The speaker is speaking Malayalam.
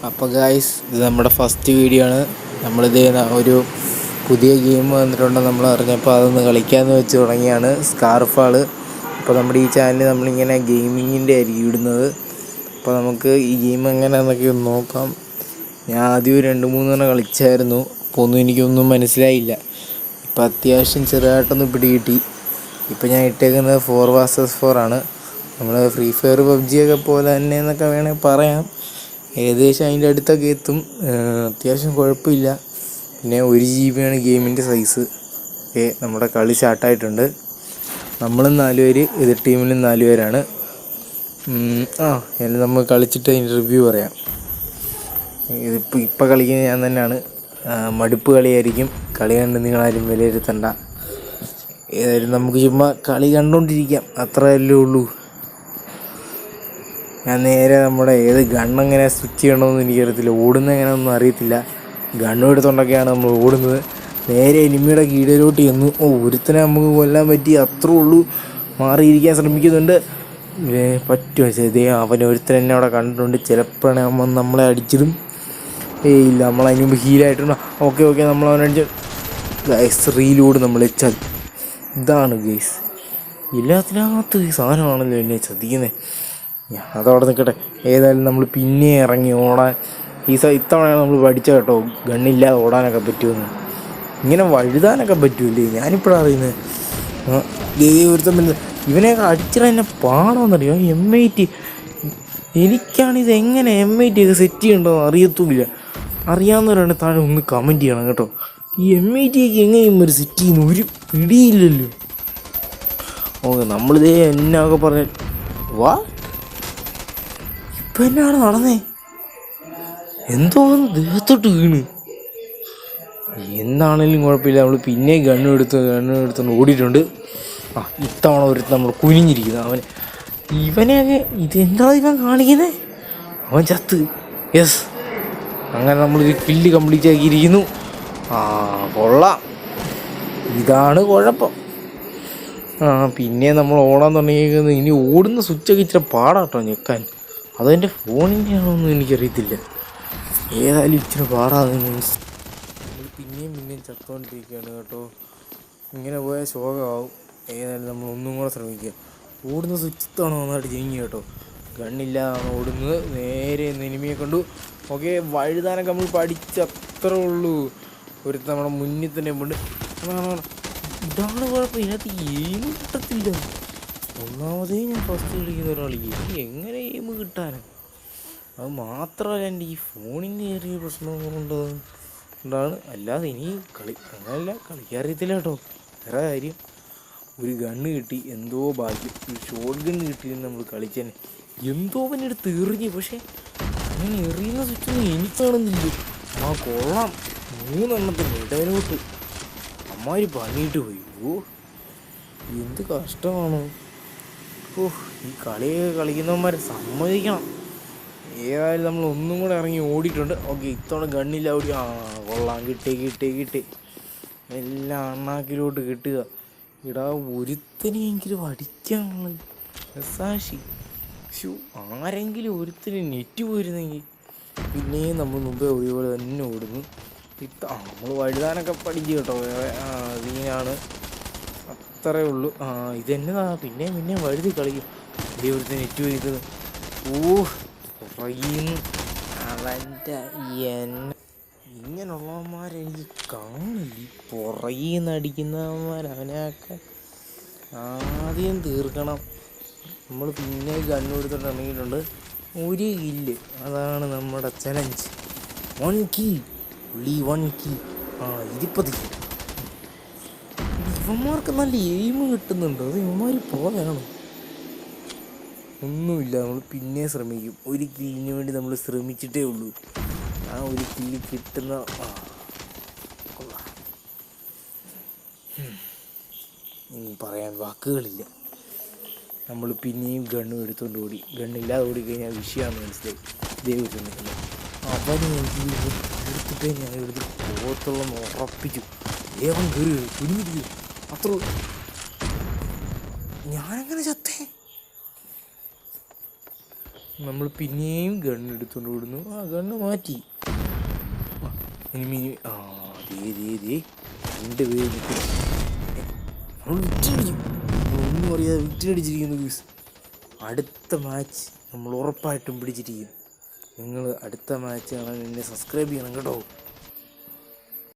അപ്പോൾ ഗായ്സ്, ഇത് നമ്മുടെ ഫസ്റ്റ് വീഡിയോ ആണ്. നമ്മളിത് ഒരു പുതിയ ഗെയിം വന്നിട്ടുണ്ട് നമ്മൾ അറിഞ്ഞപ്പോൾ അതൊന്ന് കളിക്കാമെന്ന് വെച്ച് തുടങ്ങിയാണ്, സ്കാർഫാള്. അപ്പോൾ നമ്മുടെ ഈ ചാനലിൽ നമ്മളിങ്ങനെ ഗെയിമിങ്ങിൻ്റെ ആയിരിക്കും ഇടുന്നത്. അപ്പോൾ നമുക്ക് ഈ ഗെയിം എങ്ങനെയാണെന്നൊക്കെ ഒന്ന് നോക്കാം. ഞാൻ ആദ്യം 2-3 കളിച്ചായിരുന്നു, അപ്പോൾ എനിക്കൊന്നും മനസ്സിലായില്ല. ഇപ്പോൾ അത്യാവശ്യം ചെറുതായിട്ടൊന്ന് പിടികിട്ടി. ഇപ്പോൾ ഞാൻ ഇട്ടേക്കുന്നത് 4 vs 4 ആണ്. നമ്മൾ ഫ്രീ ഫയർ പബ്ജിയൊക്കെ പോലെ തന്നെ എന്നൊക്കെ വേണമെങ്കിൽ പറയാം. ഏകദേശം അതിൻ്റെ അടുത്തൊക്കെ എത്തും. അത്യാവശ്യം കുഴപ്പമില്ല. പിന്നെ 1 GB ആണ് ഗെയിമിൻ്റെ സൈസ്. നമ്മുടെ കളി സ്റ്റാർട്ടായിട്ടുണ്ട്. നമ്മളും 4 പേര്, എതിർ ടീമിലും 4 പേരാണ്. എല്ലാം നമ്മൾ കളിച്ചിട്ട് അതിൻ്റെ റിവ്യൂ പറയാം. ഇപ്പം കളിക്കുന്നത് ഞാൻ തന്നെയാണ്. മടുപ്പ് കളിയായിരിക്കും. കളി കണ്ട് നിങ്ങളാരും വിലയിരുത്തണ്ട. ഏതായാലും നമുക്ക് ചുമ്മാ കളി കണ്ടുകൊണ്ടിരിക്കാം, അത്രയല്ലേ ഉള്ളൂ. ഞാൻ നേരെ നമ്മുടെ ഏത് ഗണ്ണെങ്ങനെ സ്വിച്ച് ചെയ്യണമെന്ന് എനിക്കറിയത്തില്ല, ഓടുന്നത് എങ്ങനെയൊന്നും അറിയത്തില്ല. ഗണ്ണും എടുത്തുകൊണ്ടൊക്കെയാണ് നമ്മൾ ഓടുന്നത്. നേരെ എനിമിയുടെ കീഴിലോട്ട് ചെന്നു. ഒരുത്തനെ നമുക്ക് കൊല്ലാൻ പറ്റി, അത്രേ ഉള്ളൂ. മാറിയിരിക്കാൻ ശ്രമിക്കുന്നുണ്ട്, പറ്റുമോ ചെയ്തേ. അവൻ ഒരുത്തൻ എന്നെ അവിടെ കണ്ടിട്ടുണ്ട്. ചിലപ്പോഴാണ് അവൻ നമ്മളെ അടിച്ചതും. ഇല്ല, നമ്മളതിന് മുമ്പ് ഹീലായിട്ടുണ്ട്. ഓക്കെ നമ്മളവനടിച്ച് ഗൈസ് റീലോഡ് നമ്മൾ വെച്ചാൽ. ഇതാണ് ഗൈസ്, എല്ലാത്തിനകത്ത് ഈ സാധനമാണല്ലോ എന്നെ ചതിക്കുന്നത്. അതവിടെ നിൽക്കട്ടെ. ഏതായാലും നമ്മൾ പിന്നെ ഇറങ്ങി ഓടാൻ. ഇത്തവണയാണ് നമ്മൾ പഠിച്ച കേട്ടോ, ഗണ്ണില്ലാതെ ഓടാനൊക്കെ പറ്റുമെന്ന്. ഇങ്ങനെ വഴുതാനൊക്കെ പറ്റൂല്ലേ, ഞാനിപ്പോഴാണ് അറിയുന്നത്. ഒരുത്തം പിന്നെ ഇവനെയൊക്കെ അടിച്ചിട്ട് എന്നെ പാടാന്നറിയോ. M80 എനിക്കാണിത് എങ്ങനെ M80 ഒക്കെ സെറ്റ് ചെയ്യണ്ടോ അറിയത്തുമില്ല. അറിയാവുന്നവരാണ് താഴെ ഒന്ന് കമൻറ്റ് ചെയ്യണം കേട്ടോ. ഈ M80 ഒക്കെ എങ്ങനെയും ഒരു സെറ്റ് ചെയ്യുന്നു, ഒരു പിടിയില്ലല്ലോ. നമ്മളിതേ എന്നൊക്കെ പറഞ്ഞ വാ, ഇപ്പം എന്നാണ് നടന്നേ, എന്തോ ദേഹത്തോട്ട് വീണ്. എന്താണേലും കുഴപ്പമില്ല, നമ്മൾ പിന്നെ ഗണ്ണെടുത്തോണ്ട് ഓടിയിട്ടുണ്ട്. ഇത്തവണ ഒരുത്ത് നമ്മൾ കുനിഞ്ഞിരിക്കുന്നത്. ഇവനെയൊക്കെ ഇതെന്താ ഇവൻ കാണിക്കുന്നത്. അവൻ ചത്ത്. യെസ്, അങ്ങനെ നമ്മളൊരു കില്ല് കംപ്ലീറ്റ് ആക്കിയിരിക്കുന്നു. കൊള്ളാം. ഇതാണ് കുഴപ്പം. പിന്നെ നമ്മൾ ഓടാൻ തുടങ്ങിയിരിക്കുന്നത്. ഇനി ഓടുന്ന സ്വിച്ചൊക്കെ ഇച്ചിരി പാടാട്ടോ ഞെക്കാൻ. അതെൻ്റെ ഫോണിൻ്റെ ആണോന്നും എനിക്കറിയത്തില്ല. ഏതായാലും ഇച്ചിരി പാടാതെ മീൻസ് പിന്നെയും ചത്തുകൊണ്ടിരിക്കുകയാണ് കേട്ടോ. ഇങ്ങനെ പോയാൽ ശോകമാവും. ഏതായാലും നമ്മൾ ഒന്നും കൂടെ ശ്രമിക്കുക. ഓടുന്ന സ്വിച്ചത്താണോ നന്നായിട്ട് ചെയ്യുക കേട്ടോ. ഗണ്ണില്ലാതാണ് ഓടുന്നത്. നേരെ എനിമിയെ കണ്ടു. വഴുതാനൊക്കെ നമ്മൾ പഠിച്ചത്രേ ഉള്ളൂ. ഒരു നമ്മുടെ മുന്നിൽ തന്നെ ഉണ്ട്. ഇതാണ് കുഴപ്പം, ഇതിനകത്ത് എയിം കിട്ടത്തില്ല. ഒന്നാമതേ ഞാൻ ഫസ്റ്റ് കളിക്കുന്ന ഒരാൾ, എനിക്ക് എങ്ങനെ എയിം കിട്ടാനോ. അത് മാത്രമല്ല, എൻ്റെ ഈ ഫോണിന് ചെറിയ പ്രശ്നം കൊണ്ടാണ്. അല്ലാതെ ഇനി അങ്ങനെയല്ല, കളിക്കാറിയത്തില്ല കേട്ടോ. വേറെ കാര്യം, ഒരു ഗണ്ണ് കിട്ടി, എന്തോ ഭാഗ്യം. ഒരു ഷോർട്ട് ഗണ്ണ് കിട്ടിയെന്ന് നമ്മൾ കളിച്ചതന്നെ. എന്തോ പിന്നെ എടുത്ത് എറിഞ്ഞു, പക്ഷേ അങ്ങനെ എറിയുന്ന സ്വിച്ചൊന്നും എനിക്കാണെന്നില്ല. കൊള്ളാം. 3 എണ്ണത്തിൻ്റെ ഇടയിലോട്ട് അമ്മാതിരി പണിയിട്ട് പോയി. എന്ത് കഷ്ടമാണ്. ഈ കളിയൊക്കെ കളിക്കുന്നവന്മാരെ സമ്മതിക്കണം. ഏതായാലും നമ്മൾ ഒന്നും കൂടെ ഇറങ്ങി ഓടിയിട്ടുണ്ട്. ഇത്തവണ ഗണ്ണില്ല ഓടി. കൊള്ളാം, കിട്ടി. എല്ലാം അണ്ണാക്കിലോട്ട് കിട്ടുക. ഒരുത്തനെയെങ്കിലും അടിക്കാനുള്ള രസാശി. ആരെങ്കിലും ഒരുത്തന് നെറ്റ് പോയിരുന്നെങ്കിൽ. പിന്നെയും നമ്മൾ മുമ്പേ ഒരേപോലെ തന്നെ ഓടുന്നു. നമ്മൾ വഴുതാനൊക്കെ പഠിച്ചു കേട്ടോ. ഇതിനാണ്, അത്രേ ഉള്ളൂ. ഇതെന്നതാ പിന്നെ വഴുതി കളിക്കും. ഒരുത്തൻ നെറ്റ് പോയിരിക്കുന്നത്. പറയുന്നു അവൻ്റെ ഇങ്ങനെയുള്ളവന്മാരെനിക്ക് കാണില്ല. പുറകിന്ന് അടിക്കുന്നവന്മാർ അവനെയൊക്കെ ആദ്യം തീർക്കണം. നമ്മൾ പിന്നെ ഗണ്ണ് കൊടുത്തിട്ട് ഇറങ്ങിയിട്ടുണ്ട്. 1 കില്ല്, അതാണ് നമ്മുടെ ചലഞ്ച്. 1 kill, 1 kill. ഇതിപ്പത് ഇവന്മാർക്ക് നല്ല എയിം കിട്ടുന്നുണ്ട്. അത് ഇവന്മാർ പോലെയാണ്. ഒന്നുമില്ല, നമ്മൾ പിന്നെ ശ്രമിക്കും. 1 കില്ലിന് വേണ്ടി നമ്മൾ ശ്രമിച്ചിട്ടേ ഉള്ളൂ. 1 കില്ല് കിട്ടുന്ന പറയാൻ വാക്കുകളില്ല. നമ്മൾ പിന്നെയും ഗണ്ണും എടുത്തുകൊണ്ട് ഓടി. ഗണ്ണില്ലാതെ ഓടിക്കഴിഞ്ഞാൽ വിഷയമാണെന്ന് മനസ്സിലായി. ദൈവത്തിൻ്റെ അവന് എടുത്തിട്ടേ ഞാൻ എടുത്ത് പോകത്തുള്ളെന്ന് ഉറപ്പിച്ചു. വേഗം കയറി കുഞ്ഞിരിക്കും. അത്ര ഞാനങ്ങനെ ചത്തേ. നമ്മൾ പിന്നെയും ഗണ്ണ് എടുത്തുകൊണ്ട് ഓടുന്നു. ആ ഗണ്ണ് മാറ്റി. ഇനി ആ ദേ 2 പേര് നിൽക്കുന്നു. നമ്മൾ വിറ്റടിക്കും. ഒന്നും അറിയാതെ വിറ്റടിച്ചിരിക്കുന്നു ഗൂസ്. അടുത്ത മാച്ച് നമ്മൾ ഉറപ്പായിട്ടും പിടിച്ചിരിക്കും. നിങ്ങൾ അടുത്ത മാച്ച് കാണാൻ എന്നെ സബ്സ്ക്രൈബ് ചെയ്യണം കേട്ടോ.